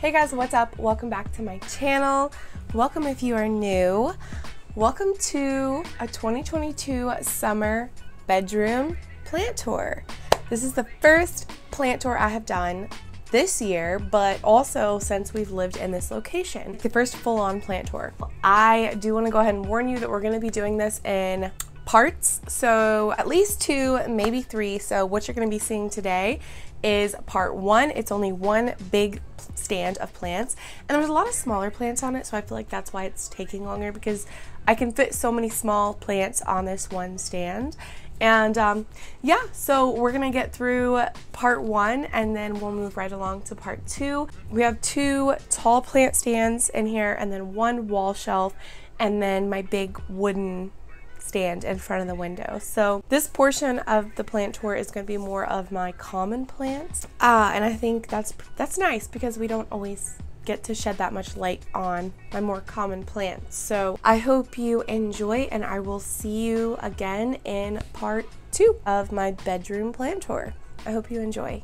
Hey guys, what's up? Welcome back to my channel. Welcome if you are new. Welcome to a 2022 summer bedroom plant tour. This is the first plant tour I have done this year, but also since we've lived in this location. The first full-on plant tour. I do want to go ahead and warn you that we're going to be doing this in parts, so at least 2, maybe 3. So what you're going to be seeing today is part 1. It's only one big stand of plants, and there's a lot of smaller plants on it, so I feel like that's why it's taking longer, because I can fit so many small plants on this one stand. And yeah, so we're gonna get through part 1 and then we'll move right along to part 2. We have 2 tall plant stands in here and then 1 wall shelf and then my big wooden stand in front of the window. So this portion of the plant tour is going to be more of my common plants, and I think that's nice because we don't always get to shed that much light on my more common plants. So I hope you enjoy, and I will see you again in part 2 of my bedroom plant tour. I hope you enjoy.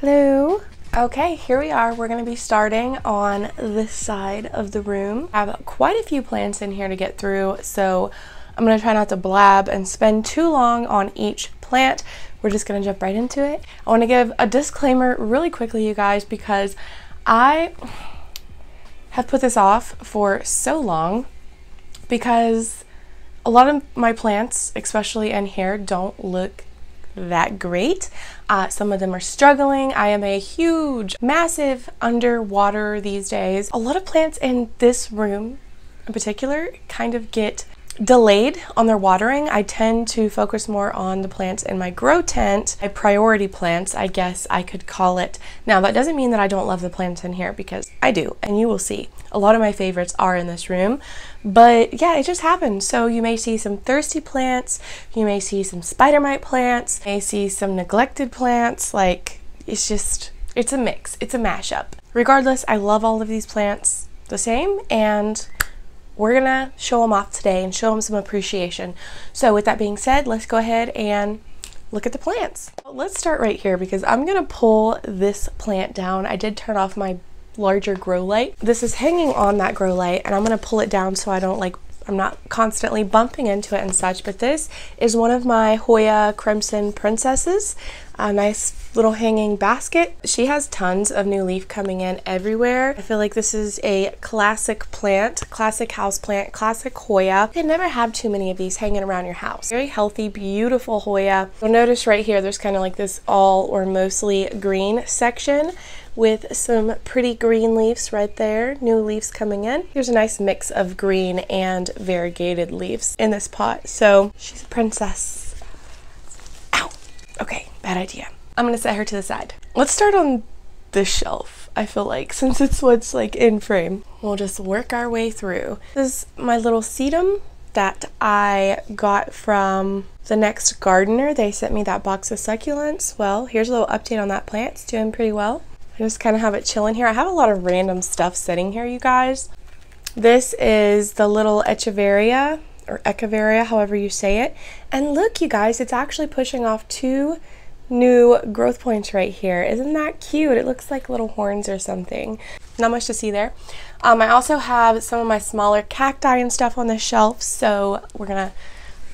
Hello. Okay, here we are. We're going to be starting on this side of the room. I have quite a few plants in here to get through, so I'm going to try not to blab and spend too long on each plant. We're just going to jump right into it. I want to give a disclaimer really quickly, you guys, because I have put this off for so long because a lot of my plants, especially in here, don't look that great. Some of them are struggling. I am a huge, massive underwater these days. A lot of plants in this room in particular kind of get delayed on their watering. I tend to focus more on the plants in my grow tent, my priority plants, I guess I could call it. Now, that doesn't mean that I don't love the plants in here, because I do, and you will see. A lot of my favorites are in this room, but yeah, it just happens. So you may see some thirsty plants, you may see some spider mite plants, you may see some neglected plants. Like, it's a mix, it's a mashup. Regardless, I love all of these plants the same, and we're gonna show them off today and show them some appreciation. So with that being said, let's go ahead and look at the plants. Let's start right here because I'm gonna pull this plant down. I did turn off my larger grow light. This is hanging on that grow light, and I'm gonna pull it down so I'm not constantly bumping into it and such. But this is one of my Hoya Crimson Princesses, a nice little hanging basket. She has tons of new leaf coming in everywhere. I feel like this is a classic plant, classic house plant, classic Hoya. You can never have too many of these hanging around your house. Very healthy, beautiful Hoya. You'll notice right here there's kind of like this all or mostly green section with some pretty green leaves right there, new leaves coming in. Here's a nice mix of green and variegated leaves in this pot. So she's a princess. Ow! Okay, bad idea. I'm gonna set her to the side. Let's start on this shelf, I feel like, since it's what's like in frame. We'll just work our way through. This is my little sedum that I got from the Next Gardener. They sent me that box of succulents. Well, here's a little update on that plant. It's doing pretty well. I just kind of have it chilling here. I have a lot of random stuff sitting here, you guys. This is the little Echeveria, or Echeveria, however you say it. And look, you guys, it's actually pushing off 2 new growth points right here. Isn't that cute? It looks like little horns or something. Not much to see there. I also have some of my smaller cacti and stuff on the shelf, so we're gonna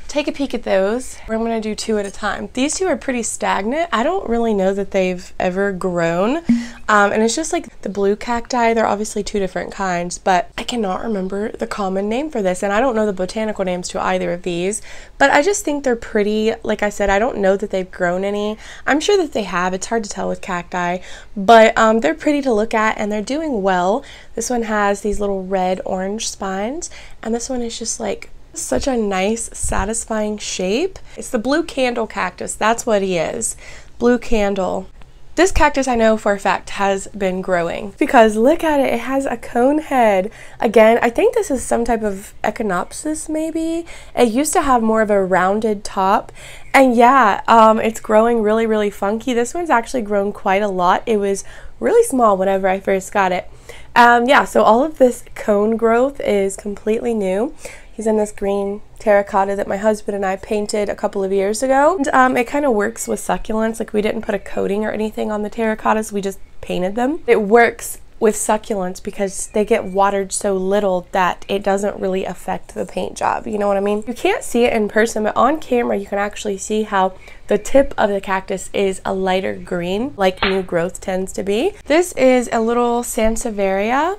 take a peek at those. We're gonna do 2 at a time. These 2 are pretty stagnant. I don't really know that they've ever grown. And it's just like the blue cacti. They're obviously 2 different kinds, but I cannot remember the common name for this. And I don't know the botanical names to either of these, but I just think they're pretty. Like I said, I don't know that they've grown any. I'm sure that they have. It's hard to tell with cacti, but they're pretty to look at and they're doing well. This one has these little red orange spines, and this one is just like such a nice, satisfying shape. It's the blue candle cactus. That's what he is. Blue candle. This cactus I know for a fact has been growing because look at it. It has a cone head. Again, I think this is some type of Echinopsis maybe. It used to have more of a rounded top. And yeah, it's growing really, really funky. This one's actually grown quite a lot. It was really small whenever I first got it. Yeah, so all of this cone growth is completely new. He's in this green terracotta that my husband and I painted a couple of years ago. And it kind of works with succulents. Like, we didn't put a coating or anything on the terracottas, we just painted them. It works with succulents because they get watered so little that it doesn't really affect the paint job, you know what I mean? You can't see it in person, but on camera you can actually see how the tip of the cactus is a lighter green, like new growth tends to be. This is a little Sansevieria.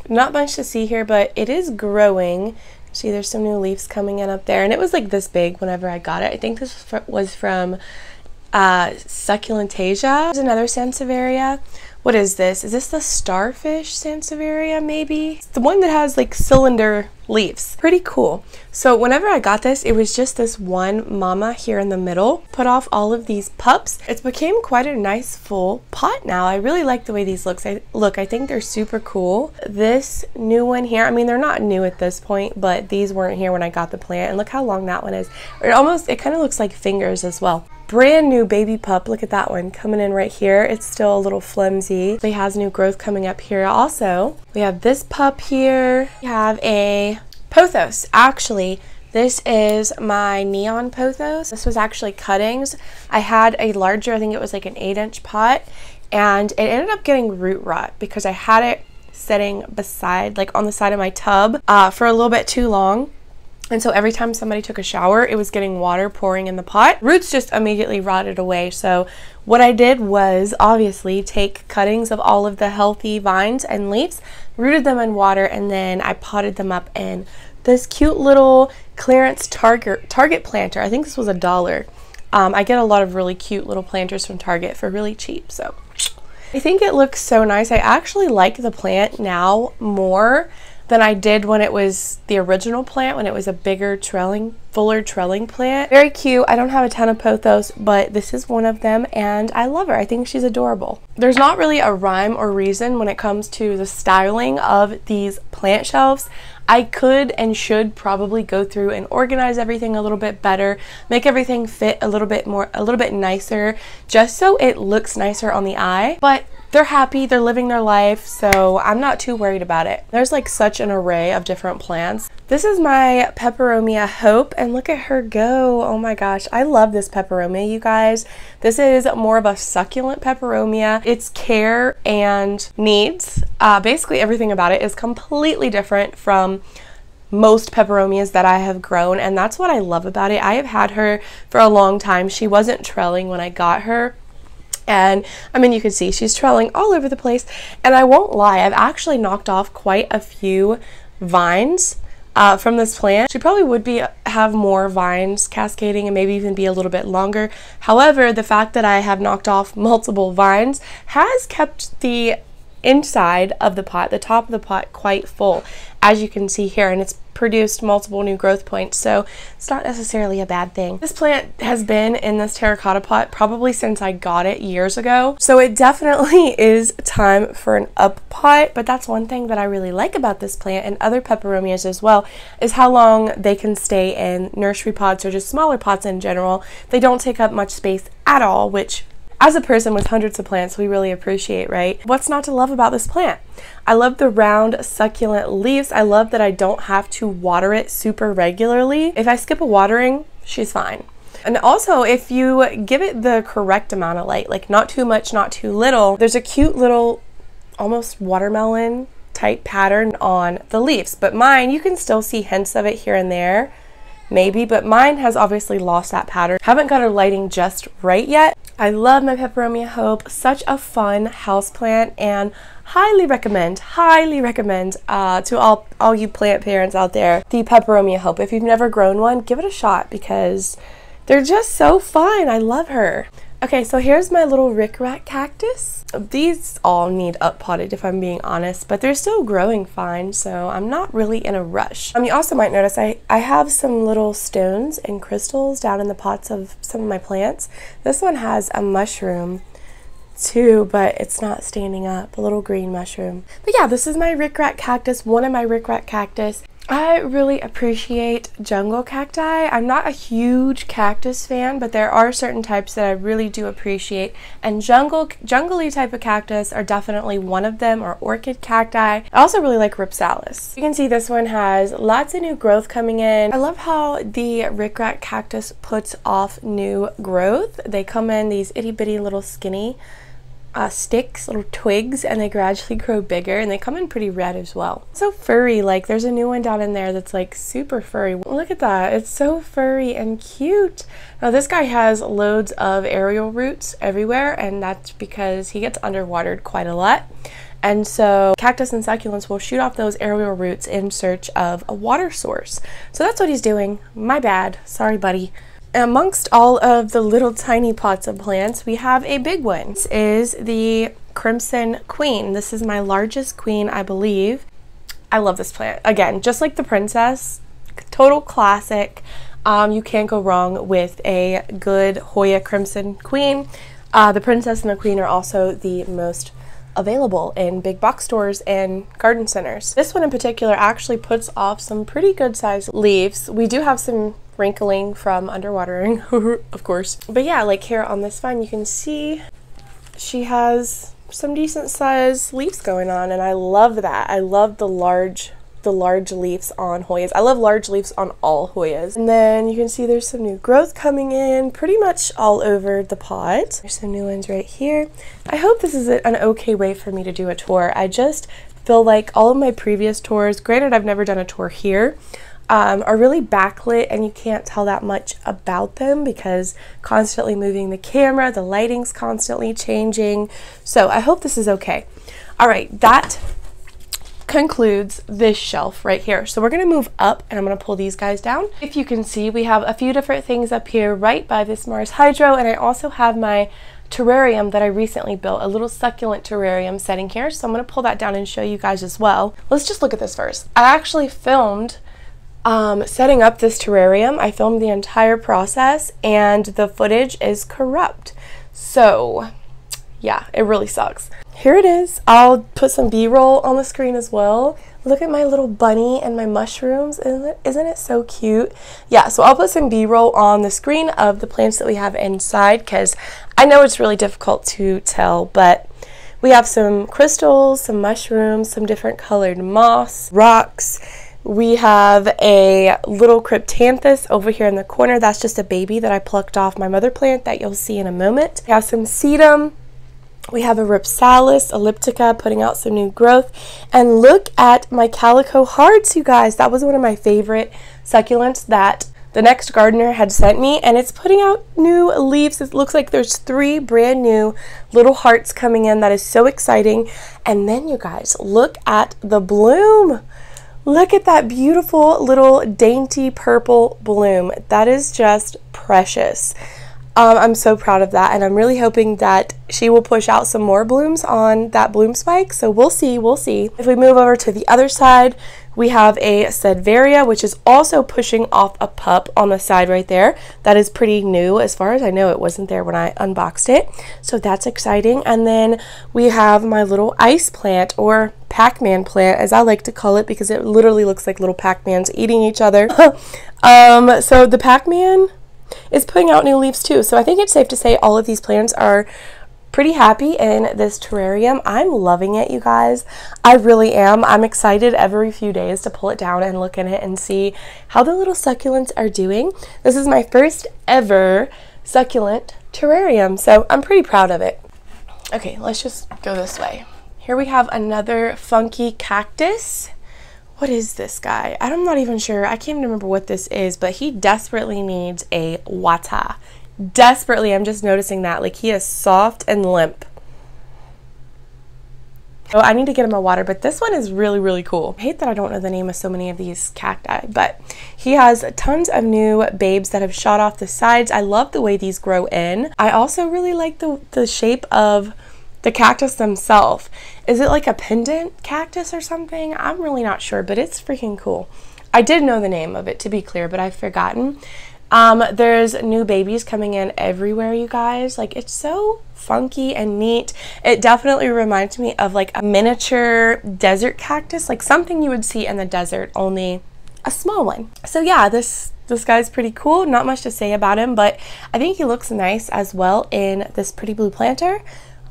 Not much to see here, but it is growing. See, there's some new leaves coming in up there, and it was like this big whenever I got it. I think this was from Succulentasia. There's another Sansevieria. What is this? Is this the starfish Sansevieria maybe? It's the one that has like cylinder leaves. Pretty cool. So whenever I got this, it was just this one mama here in the middle. Put off all of these pups. It's became quite a nice full pot now. I really like the way these look. I think they're super cool. This new one here, I mean, they're not new at this point, but these weren't here when I got the plant. And look how long that one is. It kind of looks like fingers as well. Brand new baby pup. Look at that one coming in right here. It's still a little flimsy. It has new growth coming up here also. We have this pup here. We have a pothos. Actually, this is my neon pothos. This was actually cuttings. I had a larger, I think it was like an 8-inch pot, and it ended up getting root rot because I had it sitting beside, like on the side of my tub for a little bit too long. And so every time somebody took a shower, it was getting water pouring in the pot. Roots just immediately rotted away. So what I did was obviously take cuttings of all of the healthy vines and leaves, rooted them in water, and then I potted them up in this cute little clearance Target planter. I think this was $1. I get a lot of really cute little planters from Target for really cheap. So I think it looks so nice. I actually like the plant now more than I did when it was the original plant, when it was a bigger fuller trelling plant. Very cute. I don't have a ton of pothos, but this is one of them, and I love her. I think she's adorable. There's not really a rhyme or reason when it comes to the styling of these plant shelves. I could and should probably go through and organize everything a little bit better, make everything fit a little bit nicer, just so it looks nicer on the eye. But they're happy, they're living their life, so I'm not too worried about it. There's like such an array of different plants. This is my Peperomia Hope, and look at her go. Oh my gosh, I love this Peperomia, you guys. This is more of a succulent Peperomia. Its care and needs, basically everything about it is completely different from most peperomias that I have grown, and that's what I love about it. I have had her for a long time. She wasn't trelling when I got her. And I mean, you can see she's trelling all over the place. And I won't lie, I've actually knocked off quite a few vines from this plant. She probably would have more vines cascading and maybe even be a little bit longer. However, the fact that I have knocked off multiple vines has kept the inside of the pot, the top of the pot, quite full, as you can see here, and it's produced multiple new growth points, so it's not necessarily a bad thing. This plant has been in this terracotta pot probably since I got it years ago, so it definitely is time for an up pot. But that's one thing that I really like about this plant and other peperomias as well, is how long they can stay in nursery pots or just smaller pots in general. They don't take up much space at all, which as a person with hundreds of plants, we really appreciate, right? What's not to love about this plant? I love the round succulent leaves. I love that I don't have to water it super regularly. If I skip a watering, she's fine. And also, if you give it the correct amount of light, like not too much, not too little, there's a cute little almost watermelon type pattern on the leaves. But mine, you can still see hints of it here and there, maybe, but mine has obviously lost that pattern. Haven't got her lighting just right yet. I love my Peperomia Hope. Such a fun houseplant, and highly recommend to all you plant parents out there, the Peperomia Hope. If you've never grown one, give it a shot because they're just so fun. I love her. Okay, so here's my little rickrack cactus. These all need up potted if I'm being honest, but they're still growing fine, so I'm not really in a rush. You also might notice I have some little stones and crystals down in the pots of some of my plants. This one has a mushroom too, but it's not standing up, a little green mushroom. But yeah, this is my rickrack cactus, one of my rickrack cactus. I really appreciate jungle cacti. I'm not a huge cactus fan, but there are certain types that I really do appreciate, and jungly type of cactus are definitely one of them, or orchid cacti. I also really like Rhipsalis. You can see this one has lots of new growth coming in. I love how the rickrack cactus puts off new growth. They come in these itty bitty little skinny sticks, little twigs, and they gradually grow bigger, and they come in pretty red as well. So furry, like there's a new one down in there that's like super furry. Look at that, it's so furry and cute. Now this guy has loads of aerial roots everywhere, and that's because he gets underwatered quite a lot. And so cactus and succulents will shoot off those aerial roots in search of a water source. So that's what he's doing. My bad, sorry buddy. Amongst all of the little tiny pots of plants, we have a big one. This is the Crimson Queen. This is my largest queen, I believe. I love this plant. Again, just like the Princess, total classic. You can't go wrong with a good Hoya Crimson Queen. The Princess and the Queen are also the most available in big box stores and garden centers. This one in particular actually puts off some pretty good sized leaves. We do have some wrinkling from underwatering, of course. But yeah, like here on this vine, you can see she has some decent sized leaves going on, and I love that. I love the large leaves on Hoyas. I love large leaves on all Hoyas. And then you can see there's some new growth coming in pretty much all over the pot. There's some new ones right here. I hope this is an okay way for me to do a tour. I just feel like all of my previous tours, granted I've never done a tour here, are really backlit, and you can't tell that much about them because constantly moving the camera, the lighting's constantly changing. So I hope this is okay. All right, that concludes this shelf right here. So we're going to move up, and I'm going to pull these guys down. If you can see, we have a few different things up here right by this Mars Hydro, and I also have my terrarium that I recently built, a little succulent terrarium setting here. So I'm going to pull that down and show you guys as well. Let's just look at this first. I actually filmed setting up this terrarium. I filmed the entire process, and the footage is corrupt. So yeah, it really sucks. Here it is. I'll put some B-roll on the screen as well. Look at my little bunny and my mushrooms. Isn't it so cute? Yeah, so I'll put some B-roll on the screen of the plants that we have inside, because I know it's really difficult to tell, but we have some crystals, some mushrooms, some different colored moss, rocks. We have a little cryptanthus over here in the corner. That's just a baby that I plucked off my mother plant that you'll see in a moment. We have some sedum. We have a Rhipsalis elliptica putting out some new growth. And look at my calico hearts, you guys. That was one of my favorite succulents that the next gardener had sent me, and it's putting out new leaves. It looks like there's 3 brand new little hearts coming in. That is so exciting. And then you guys, look at the bloom. Look at that beautiful little dainty purple bloom. That is just precious. I'm so proud of that, and I'm really hoping that she will push out some more blooms on that bloom spike. So we'll see, we'll see. If we move over to the other side, we have a Sedvaria, which is also pushing off a pup on the side right there. That is pretty new. As far as I know, it wasn't there when I unboxed it. So that's exciting. And then we have my little ice plant, or Pac-Man plant, as I like to call it, because it literally looks like little Pac-Mans eating each other. So the Pac-Man is putting out new leaves too. So I think it's safe to say all of these plants are pretty happy in this terrarium. I'm loving it, you guys. I really am. I'm excited every few days to pull it down and look in it and see how the little succulents are doing. This is my first ever succulent terrarium, so I'm pretty proud of it. Okay, let's just go this way. Here we have another funky cactus. What is this guy? I'm not even sure. I can't even remember what this is, but he desperately needs a wata. Desperately. I'm just noticing that. Like, he is soft and limp. So I need to get him a water, but this one is really, really cool. I hate that I don't know the name of so many of these cacti, but he has tons of new babes that have shot off the sides. I love the way these grow in. I also really like the shape of the cactus themselves. Is it like a pendant cactus or something? I'm really not sure, but it's freaking cool. I did know the name of it, to be clear, but I've forgotten. There's new babies coming in everywhere, you guys. Like, it's so funky and neat. It definitely reminds me of like a miniature desert cactus, like something you would see in the desert, only a small one. So yeah, this guy's pretty cool. Not much to say about him, but I think he looks nice as well in this pretty blue planter.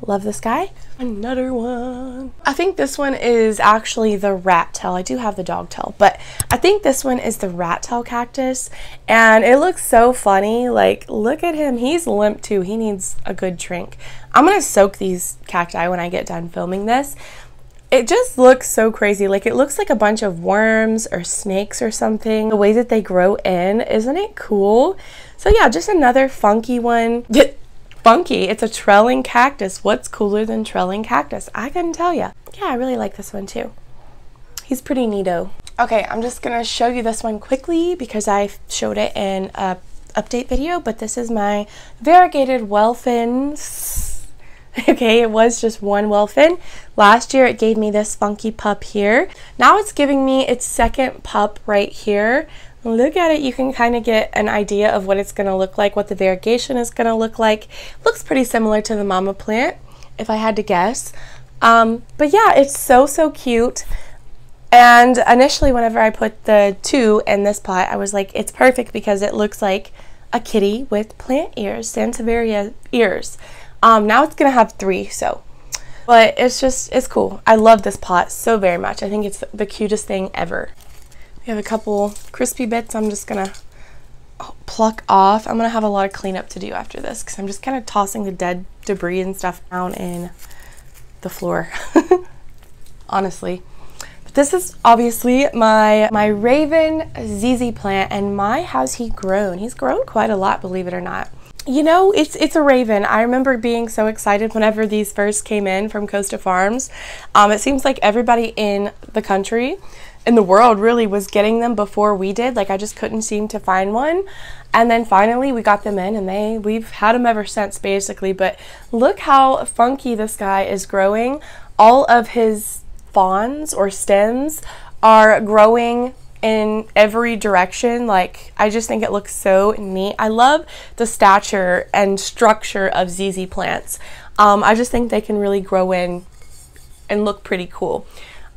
Love this guy. Another one. I think this one is actually the rat tail. I do have the dog tail, but I think this one is the rat tail cactus, and it looks so funny. Like, look at him. He's limp too. He needs a good drink. I'm gonna soak these cacti when I get done filming this. It just looks so crazy. Like, it looks like a bunch of worms or snakes or something. The way that they grow in, isn't it cool? So yeah, just another funky one. Funky, it's a trelling cactus. What's cooler than trelling cactus? I couldn't tell you. Yeah, I really like this one too. He's pretty neato. Okay, I'm just gonna show you this one quickly because I showed it in a update video, but this is my variegated wellfin. Okay, it was just one wellfin. Last year it gave me this funky pup here. Now it's giving me its second pup right here. Look at it. You can kind of get an idea of what it's going to look like, what the variegation is going to look like. Looks pretty similar to the mama plant, if I had to guess. But yeah, it's so cute. And initially, whenever I put the two in this pot, I was like, it's perfect because it looks like a kitty with plant ears, Sansevieria ears. Now it's going to have 3, so. But it's cool. I love this pot so very much. I think it's the cutest thing ever. We have a couple crispy bits I'm just gonna pluck off. I'm gonna have a lot of cleanup to do after this because I'm just kind of tossing the dead debris and stuff down in the floor. Honestly. But this is obviously my Raven ZZ plant, and my, how's he grown? He's grown quite a lot, believe it or not. You know, it's a Raven. I remember being so excited whenever these first came in from Costa Farms. It seems like everybody in the country, in the world really, was getting them before we did. Like, I just couldn't seem to find one, and then finally we got them in, and we've had them ever since basically. But look how funky this guy is growing. All of his fawns or stems are growing in every direction. Like, I just think it looks so neat. I love the stature and structure of ZZ plants. I just think they can really grow in and look pretty cool.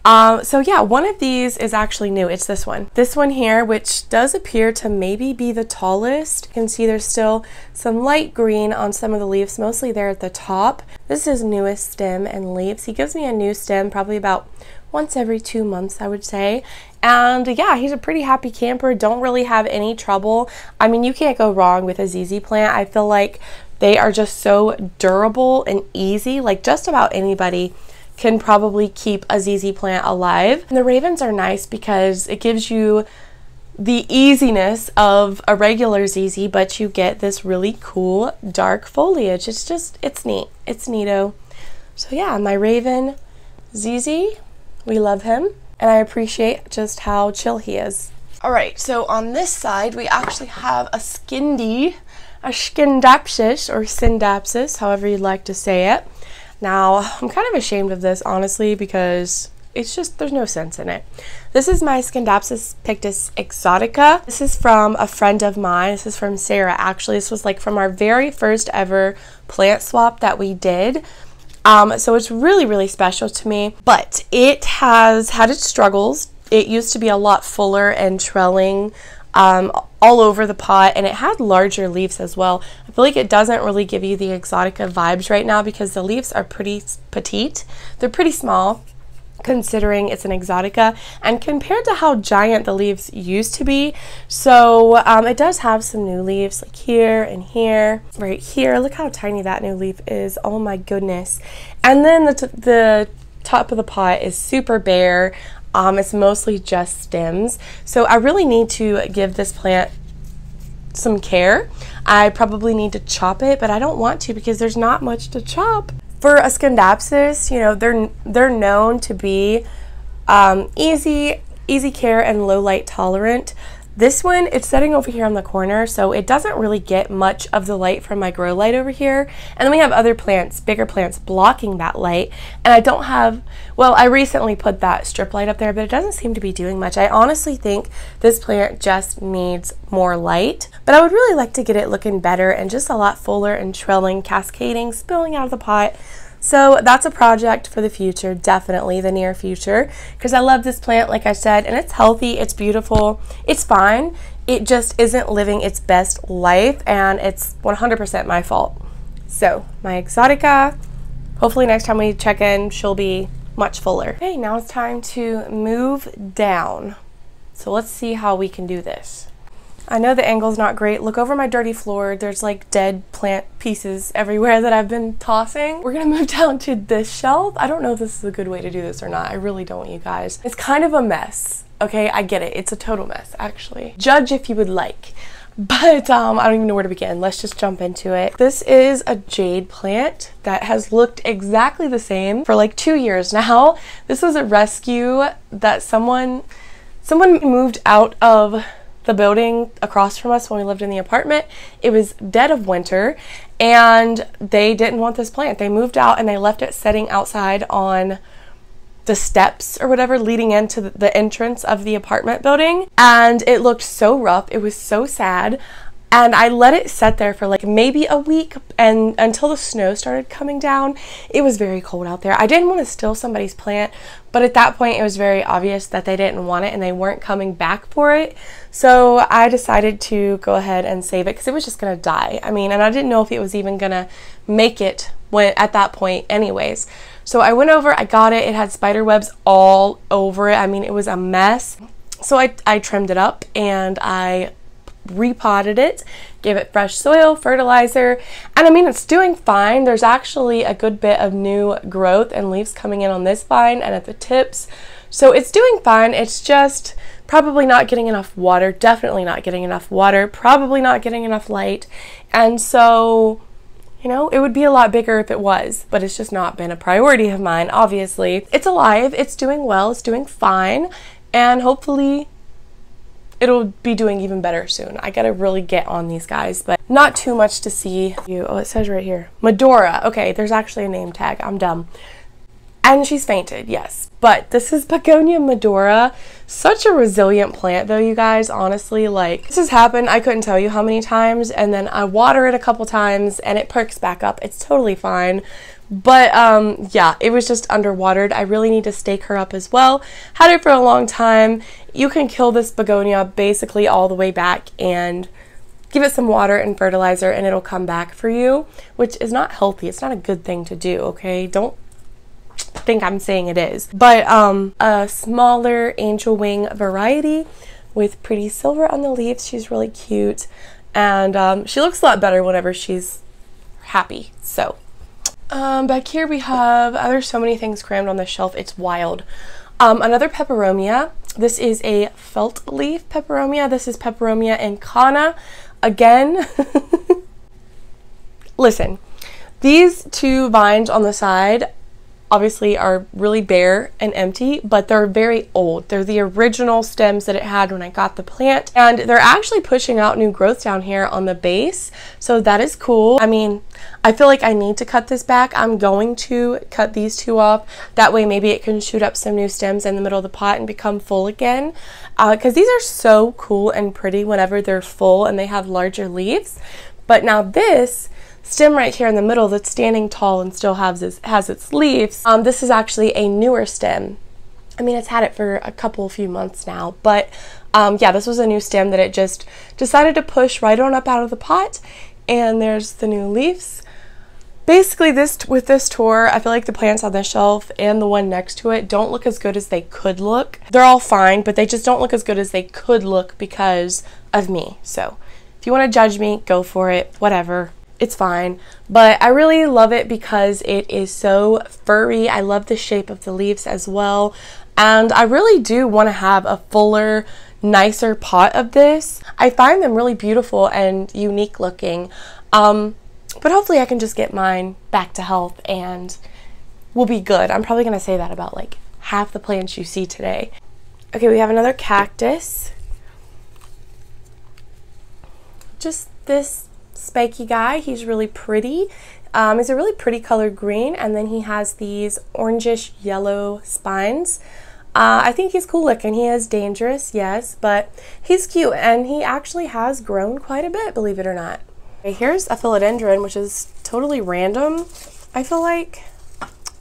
So yeah, one of these is actually new. It's this one here, which does appear to maybe be the tallest. You can see there's still some light green on some of the leaves, mostly there at the top. This is his newest stem and leaves. He gives me a new stem probably about once every 2 months, I would say. And yeah, he's a pretty happy camper. Don't really have any trouble. I mean, you can't go wrong with a ZZ plant. I feel like they are just so durable and easy. Like, just about anybody can probably keep a ZZ plant alive. And the Ravens are nice because it gives you the easiness of a regular ZZ, but you get this really cool dark foliage. It's neat. It's neato. So yeah, my Raven ZZ, we love him, and I appreciate just how chill he is. All right, so on this side, we actually have a Scindapsus, or Scindapsus, however you'd like to say it. Now, I'm kind of ashamed of this, honestly, because it's just, there's no sense in it. This is my Scindapsus pictus exotica. This is from a friend of mine. This is from Sarah, actually. This was like from our very first ever plant swap that we did. So it's really special to me, but it has had its struggles. It used to be a lot fuller and trelling all over the pot, and it had larger leaves as well. I feel like it doesn't really give you the exotica vibes right now because the leaves are pretty petite. They're pretty small considering it's an exotica, and compared to how giant the leaves used to be. So it does have some new leaves, like here and here, right here. Look how tiny that new leaf is. Oh my goodness. And then the top of the pot is super bare. It's mostly just stems. So I really need to give this plant some care. I probably need to chop it, but I don't want to because there's not much to chop. For a Scindapsus, you know, they're known to be easy care and low light tolerant. This one, it's sitting over here on the corner, so it doesn't really get much of the light from my grow light over here. And then we have other plants, bigger plants, blocking that light. And I don't have, well, I recently put that strip light up there, but it doesn't seem to be doing much. I honestly think this plant just needs more light, but I would really like to get it looking better and just a lot fuller and trailing, cascading, spilling out of the pot. So that's a project for the future, definitely the near future, because I love this plant, like I said, and it's healthy, it's beautiful, it's fine. It just isn't living its best life, and it's 100% my fault. So my Exotica, hopefully next time we check in, she'll be much fuller. Okay, now it's time to move down. So let's see how we can do this. I know the angle's not great. Look over my dirty floor. There's like dead plant pieces everywhere that I've been tossing. We're gonna move down to this shelf. I don't know if this is a good way to do this or not. I really don't, you guys. It's kind of a mess. Okay, I get it. It's a total mess, actually. Judge if you would like. But I don't even know where to begin. Let's just jump into it. This is a jade plant that has looked exactly the same for like 2 years now. This was a rescue that someone moved out of the building across from us when we lived in the apartment. It was dead of winter and they didn't want this plant. They moved out and they left it sitting outside on the steps or whatever leading into the entrance of the apartment building, and it looked so rough. It was so sad, and I let it sit there for like maybe a week, and until the snow started coming down. It was very cold out there. I didn't want to steal somebody's plant, but at that point it was very obvious that they didn't want it and they weren't coming back for it. So I decided to go ahead and save it because it was just gonna die. I mean, and I didn't know if it was even gonna make it at that point anyways. So I went over, I got it. It had spider webs all over it. I mean, it was a mess. So I trimmed it up and I repotted it, gave it fresh soil, fertilizer, and I mean, it's doing fine. There's actually a good bit of new growth and leaves coming in on this vine and at the tips. So it's doing fine. It's just probably not getting enough water, definitely not getting enough water, probably not getting enough light. And so, you know, it would be a lot bigger if it was, but it's just not been a priority of mine, obviously. It's alive, it's doing well, it's doing fine, and hopefully it'll be doing even better soon. I gotta really get on these guys, but not too much to see. Oh, it says right here, Medora. Okay, there's actually a name tag, I'm dumb. And she's fainted, yes. But this is Begonia Medora. Such a resilient plant though, you guys, honestly. Like, this has happened, I couldn't tell you how many times, and then I water it a couple times and it perks back up. It's totally fine. But yeah, it was just underwatered. I really need to stake her up as well. Had it for a long time. You can kill this begonia basically all the way back and give it some water and fertilizer and it'll come back for you, which is not healthy. It's not a good thing to do, okay? Don't think I'm saying it is. But a smaller angel wing variety with pretty silver on the leaves. She's really cute, and she looks a lot better whenever she's happy. So back here we have, there's so many things crammed on the shelf, it's wild. Another peperomia. This is a felt leaf peperomia. This is Peperomia incana. Again, listen, these two vines on the side obviously are really bare and empty, but they're very old. They're the original stems that it had when I got the plant, and they're actually pushing out new growth down here on the base, so that is cool. I mean, I feel like I need to cut this back. I'm going to cut these two off. That way maybe it can shoot up some new stems in the middle of the pot and become full again, because these are so cool and pretty whenever they're full and they have larger leaves. But now this stem right here in the middle that's standing tall and still has its leaves, this is actually a newer stem. I mean, it's had it for a few months now, but yeah, this was a new stem that it just decided to push right on up out of the pot, and there's the new leaves. Basically, with this tour, I feel like the plants on the shelf and the one next to it don't look as good as they could look. They're all fine, but they just don't look as good as they could look because of me. So if you want to judge me, go for it, whatever. It's fine, but I really love it because it is so furry. I love the shape of the leaves as well, and I really do want to have a fuller, nicer pot of this. I find them really beautiful and unique looking, but hopefully I can just get mine back to health and we'll be good. I'm probably going to say that about like half the plants you see today. Okay, we have another cactus. Just this spiky guy. He's really pretty. He's a really pretty colored green, and then he has these orangish yellow spines. I think he's cool looking. He is dangerous, yes, but he's cute, and he actually has grown quite a bit, believe it or not. Okay, here's a philodendron, which is totally random, I feel like.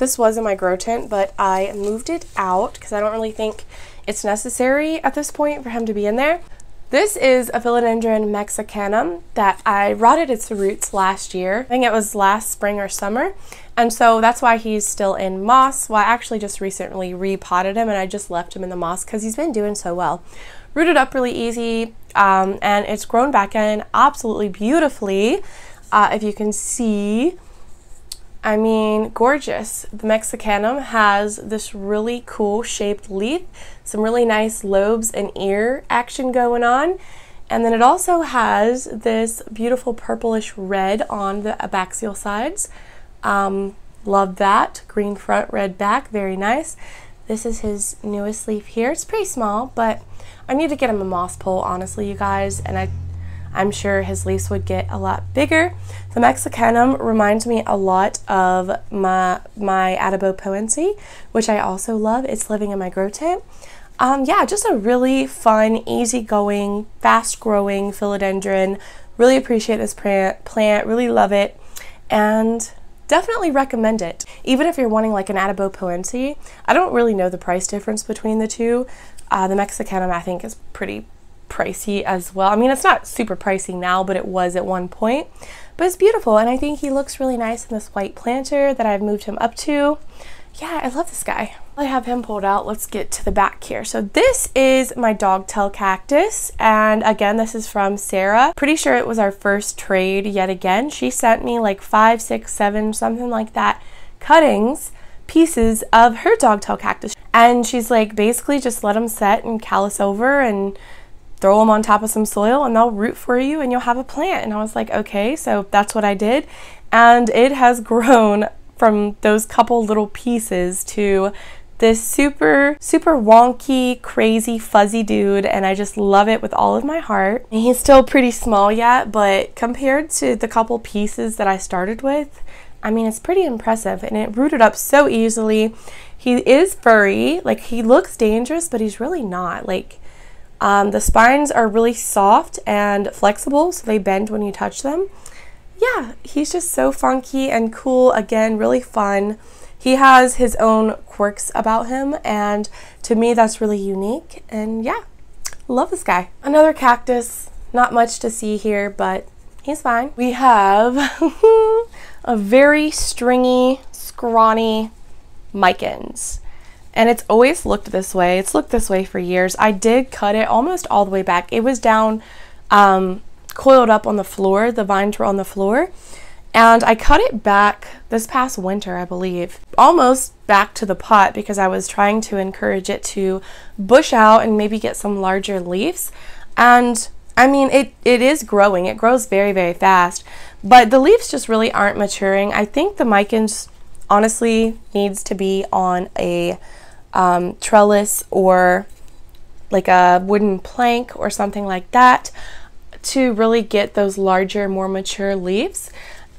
This was in my grow tent, but I moved it out because I don't really think it's necessary at this point for him to be in there. This is a Philodendron mexicanum that I rotted its roots last year. I think it was last spring or summer. And so that's why he's still in moss. Well, I actually just recently repotted him and I just left him in the moss because he's been doing so well. Rooted up really easy, and it's grown back in absolutely beautifully. If you can see, I mean, gorgeous. The mexicanum has this really cool shaped leaf, some really nice lobes and ear action going on. And then it also has this beautiful purplish red on the abaxial sides. Love that. Green front, red back, very nice. This is his newest leaf here. It's pretty small, but I need to get him a moss pole, honestly, you guys, and I'm sure his leaves would get a lot bigger. The mexicanum reminds me a lot of my Adibopoense, which I also love. It's living in my grow tent. Yeah, just a really fun, easygoing, fast-growing philodendron. Really appreciate this plant, really love it, and definitely recommend it. Even if you're wanting like an Adibopoense, I don't really know the price difference between the two. The mexicanum I think is pretty pricey as well. I mean, it's not super pricey now, but it was at one point. But it's beautiful, and I think he looks really nice in this white planter that I've moved him up to. Yeah, I love this guy. I have him pulled out. Let's get to the back here. So this is my dogtail cactus, and again, this is from Sarah. Pretty sure it was our first trade yet again. She sent me like 5, 6, 7, something like that, cuttings, pieces of her dogtail cactus. And she's like, basically just let them set and callus over and throw them on top of some soil and they'll root for you and you'll have a plant. And I was like, okay, so that's what I did. And it has grown from those couple little pieces to this super wonky, crazy, fuzzy dude, and I just love it with all of my heart. And he's still pretty small yet, but compared to the couple pieces that I started with, I mean, it's pretty impressive, and it rooted up so easily. He is furry, like he looks dangerous, but he's really not. Like the spines are really soft and flexible, so they bend when you touch them. Yeah, he's just so funky and cool. Again, really fun. He has his own quirks about him, and to me that's really unique, and yeah, love this guy. Another cactus, not much to see here, but he's fine. We have a very stringy, scrawny Micans, and it's always looked this way. It's looked this way for years. I did cut it almost all the way back. It was down coiled up on the floor. The vines were on the floor, and I cut it back this past winter, I believe, almost back to the pot because I was trying to encourage it to bush out and maybe get some larger leaves. And I mean, it is growing. It grows very, very fast, but the leaves just really aren't maturing. I think the Micans honestly needs to be on a trellis or like a wooden plank or something like that to really get those larger, more mature leaves.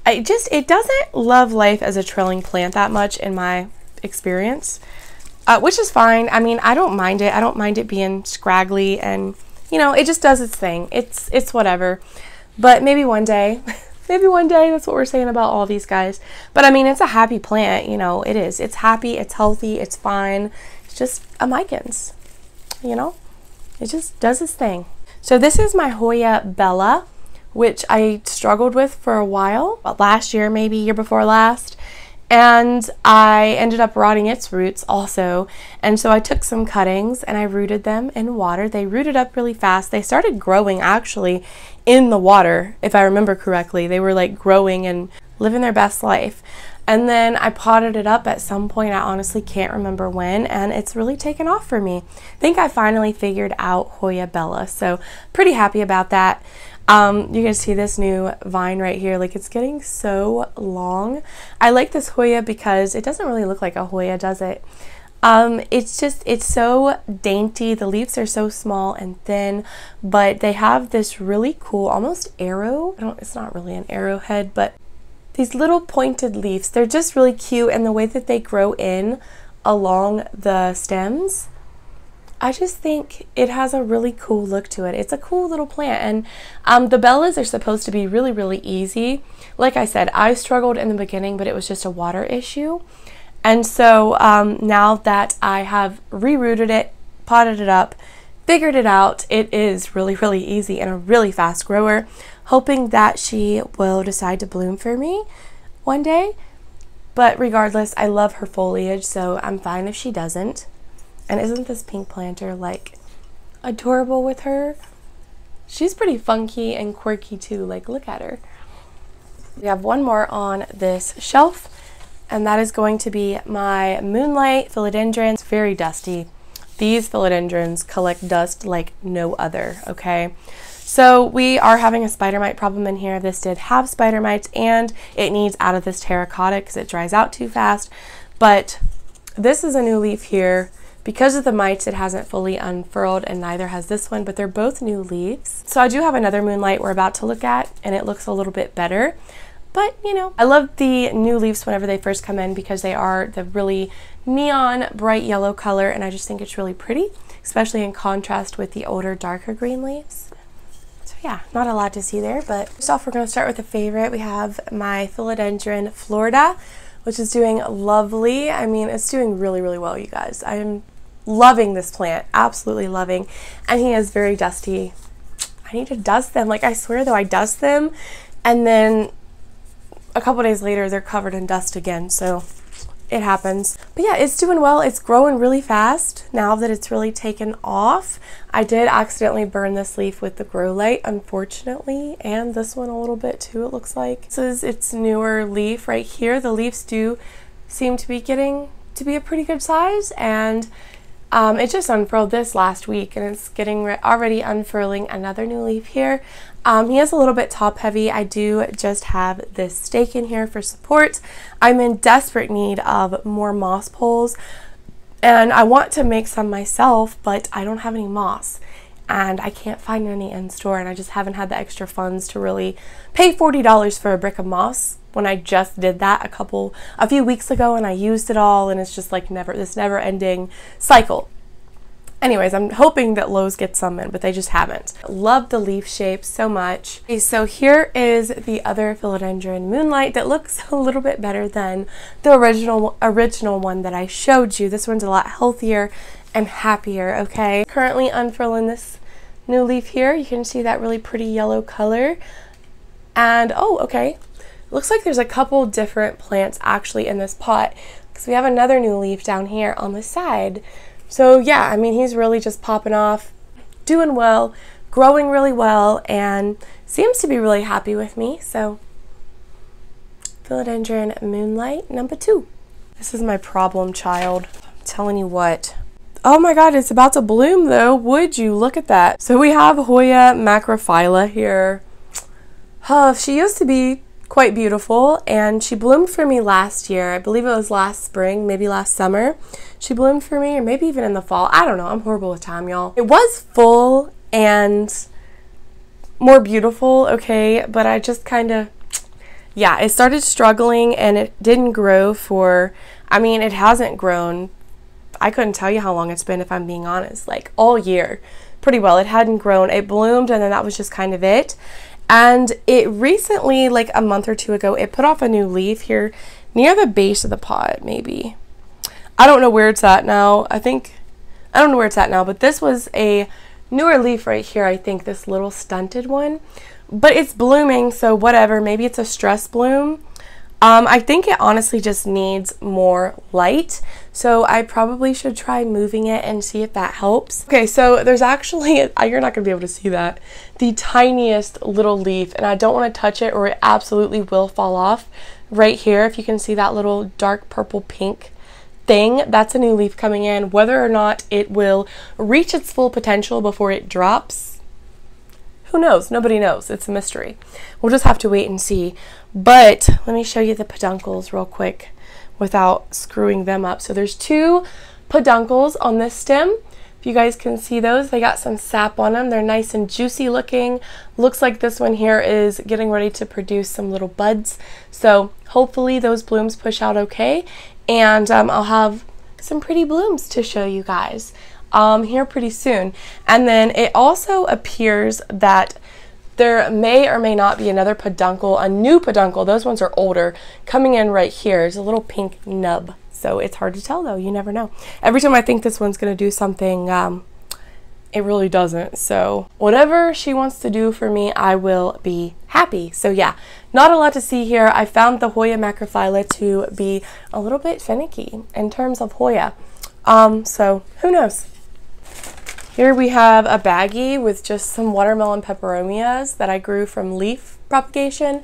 It doesn't love life as a trailing plant that much in my experience, which is fine. I mean, I don't mind it. I don't mind it being scraggly, and you know, it just does its thing. It's whatever. But maybe one day, maybe one day, that's what we're saying about all these guys. But I mean, it's a happy plant, you know, it is. It's happy, it's healthy, it's fine. It's just a Micans, you know? It just does its thing. So this is my Hoya Bella, which I struggled with for a while, last year, maybe year before last, and I ended up rotting its roots also. And so I took some cuttings and I rooted them in water. They rooted up really fast. They started growing actually in the water, if I remember correctly. They were like growing and living their best life. And then I potted it up at some point, I honestly can't remember when, and it's really taken off for me. I think I finally figured out Hoya Bella, so pretty happy about that. You can see this new vine right here, like it's getting so long. I like this Hoya because it doesn't really look like a Hoya, does it? It's so dainty. The leaves are so small and thin, but they have this really cool, almost arrow. It's not really an arrowhead, but these little pointed leaves, they're just really cute, and the way that they grow in along the stems, I just think it has a really cool look to it. It's a cool little plant, and the Bellas are supposed to be really, really easy. Like I said, I struggled in the beginning, but it was just a water issue. And so now that I have rerooted it, potted it up, figured it out, it is really, really easy and a really fast grower, hoping that she will decide to bloom for me one day. But regardless, I love her foliage, so I'm fine if she doesn't. And isn't this pink planter like adorable with her? She's pretty funky and quirky too, like look at her. We have one more on this shelf, and that is going to be my Moonlight philodendron. It's very dusty. These philodendrons collect dust like no other, okay? So we are having a spider mite problem in here. This did have spider mites, and it needs out of this terracotta because it dries out too fast. But this is a new leaf here. Because of the mites, it hasn't fully unfurled, and neither has this one, but they're both new leaves. So I do have another Moonlight we're about to look at, and it looks a little bit better. But, you know, I love the new leaves whenever they first come in because they are the really neon bright yellow color, and I just think it's really pretty, especially in contrast with the older darker green leaves. So yeah, not a lot to see there, but first off, we're going to start with a favorite. We have my Philodendron Florida, which is doing lovely. I mean, it's doing really, really well, you guys. I'm loving this plant, absolutely loving. And he is very dusty. I need to dust them. Like, I swear though, I dust them and then a couple days later they're covered in dust again, so it happens. But yeah, it's doing well. It's growing really fast now that it's really taken off. I did accidentally burn this leaf with the grow light, unfortunately, and this one a little bit too, it looks like. This is its newer leaf right here. The leaves do seem to be getting to be a pretty good size, and it just unfurled this last week, and it's getting already unfurling another new leaf here. He is a little bit top heavy. I do just have this stake in here for support. I'm in desperate need of more moss poles, and I want to make some myself, but I don't have any moss, and I can't find any in store, and I just haven't had the extra funds to really pay $40 for a brick of moss when I just did that a few weeks ago, and I used it all, and it's just like this never ending cycle. Anyways, I'm hoping that Lowe's gets some in, but they just haven't. Love the leaf shape so much. Okay, so here is the other Philodendron Moonlight that looks a little bit better than the original one that I showed you. This one's a lot healthier and happier, okay? Currently unfurling this new leaf here. You can see that really pretty yellow color. And, oh, okay. Looks like there's a couple different plants actually in this pot because we have another new leaf down here on the side. So yeah, I mean, he's really just popping off, doing well, growing really well, and seems to be really happy with me. So Philodendron Moonlight number 2. This is my problem child. I'm telling you what. Oh my god, it's about to bloom though. Would you look at that? So we have Hoya macrophylla here. She used to be quite beautiful, and she bloomed for me last year. I believe it was last spring, maybe last summer. She bloomed for me, or maybe even in the fall. I don't know. I'm horrible with time, y'all. It was full and more beautiful, okay, but I just kind of, yeah, it started struggling, and it didn't grow for, I mean, it hasn't grown. I couldn't tell you how long it's been, if I'm being honest, like all year. Pretty well. It hadn't grown. It bloomed, and then that was just kind of it. And it recently, like a month or two ago, it put off a new leaf here near the base of the pot, maybe. I don't know where it's at now. I don't know where it's at now, but this was a newer leaf right here, I think, this little stunted one. But it's blooming, so whatever. Maybe it's a stress bloom. I think it honestly just needs more light, so I probably should try moving it and see if that helps. Okay, so there's actually, you're not going to be able to see that, the tiniest little leaf, and I don't want to touch it or it absolutely will fall off. Right here, if you can see that little dark purple pink thing, that's a new leaf coming in. Whether or not it will reach its full potential before it drops, who knows? Nobody knows. It's a mystery. We'll just have to wait and see. But let me show you the peduncles real quick without screwing them up. So there's 2 peduncles on this stem. If you guys can see those, they got some sap on them. They're nice and juicy looking. Looks like this one here is getting ready to produce some little buds. So hopefully those blooms push out okay. And I'll have some pretty blooms to show you guys here pretty soon. And then it also appears that there may or may not be another peduncle, a new peduncle. Those ones are older, coming in right here. There's a little pink nub So it's hard to tell though, you never know. Every time I think this one's gonna do something, it really doesn't. So whatever she wants to do for me, I will be happy. So yeah, not a lot to see here. I found the Hoya macrophylla to be a little bit finicky in terms of Hoya. So who knows? Here we have a baggie with just some watermelon peperomias that I grew from leaf propagation.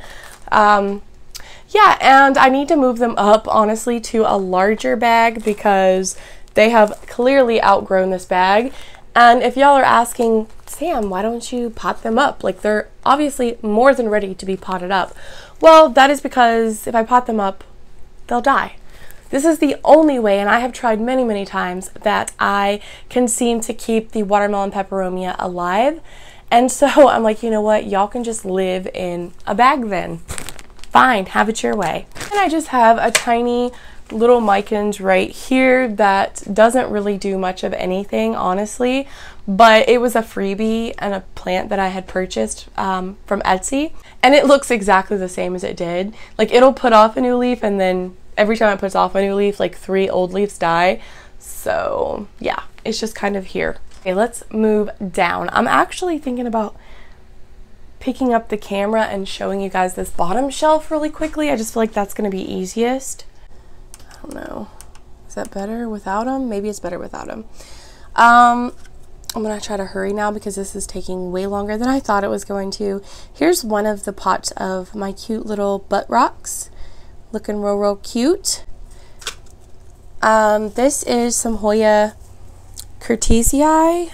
Yeah, and I need to move them up, honestly, to a larger bag because they have clearly outgrown this bag. And if y'all are asking, Sam, why don't you pot them up? Like, they're obviously more than ready to be potted up. Well, that is because if I pot them up, they'll die. This is the only way, and I have tried many, many times, that I can seem to keep the watermelon peperomia alive. And so I'm like, you know what? Y'all can just live in a bag then. Fine, have it your way. And I just have a tiny little micans right here that doesn't really do much of anything, honestly, but it was a freebie and a plant that I had purchased from Etsy, and it looks exactly the same as it did. Like, it'll put off a new leaf, and then every time it puts off a new leaf, like 3 old leaves die. So yeah, it's just kind of here. Okay, let's move down. I'm actually thinking about picking up the camera and showing you guys this bottom shelf really quickly. I just feel like that's going to be easiest. I don't know. Is that better without them? Maybe it's better without them. I'm going to try to hurry now because this is taking way longer than I thought it was going to. Here's one of the pots of my cute little butt rocks. Looking real cute. This is some Hoya curtisii.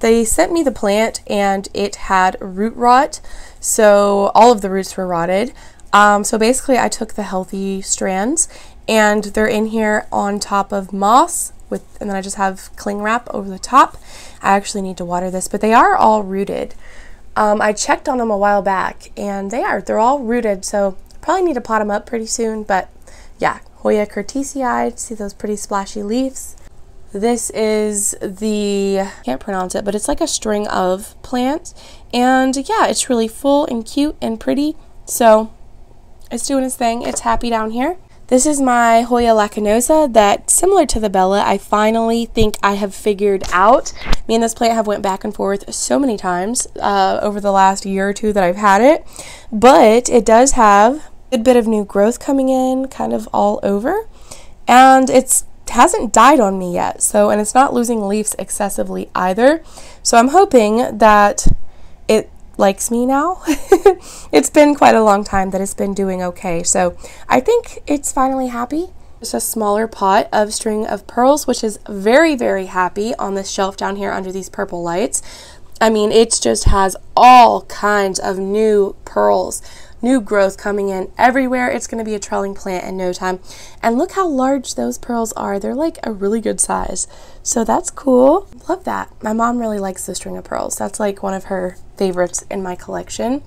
They sent me the plant and it had root rot, so all of the roots were rotted. So basically I took the healthy strands and they're in here on top of moss and then I just have cling wrap over the top. I actually need to water this, but they are all rooted. I checked on them a while back and they're all rooted, so probably need to pot them up pretty soon. But yeah, Hoya curtisii, see those pretty splashy leaves. This is I can't pronounce it, but it's like a string of plants. And yeah, it's really full and cute and pretty. So it's doing its thing. It's happy down here. This is my Hoya lacanosa that, similar to the Bella, I finally think I have figured out. Me and this plant have went back and forth so many times over the last year or two that I've had it. But it does have a good bit of new growth coming in, kind of all over. And it hasn't died on me yet, and it's not losing leaves excessively either. So I'm hoping that it likes me now. It's been quite a long time that it's been doing okay, so I think it's finally happy. Just a smaller pot of string of pearls, which is very, very happy on this shelf down here under these purple lights. I mean, it just has all kinds of new pearls, new growth coming in everywhere. It's going to be a trelling plant in no time. And look how large those pearls are. They're like a really good size. So that's cool. Love that. My mom really likes the string of pearls. That's like one of her favorites in my collection.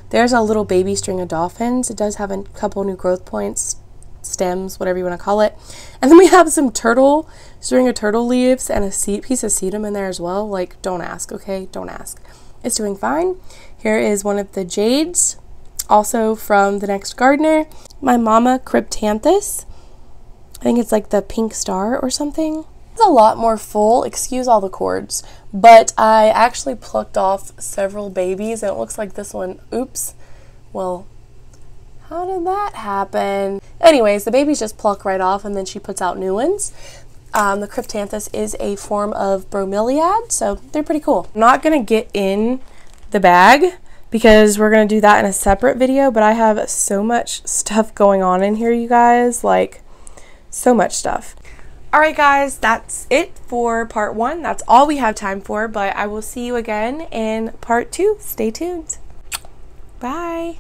There's a little baby string of dolphins. It does have a couple new growth points, stems, whatever you want to call it. And then we have some string of turtle leaves and a piece of sedum in there as well. Like, don't ask, okay? Don't ask. It's doing fine. Here is one of the jades, also from the next gardener. My Mama Cryptanthus. I think it's like the pink star or something. It's a lot more full, excuse all the cords, but I actually plucked off several babies and it looks like this one, oops, well, how did that happen? Anyways, the babies just pluck right off and then she puts out new ones. The Cryptanthus is a form of bromeliad, so they're pretty cool. I'm not gonna get in the bag because we're going to do that in a separate video, but I have so much stuff going on in here, you guys, like so much stuff. Alright guys, that's it for part 1. That's all we have time for, but I will see you again in part 2. Stay tuned. Bye.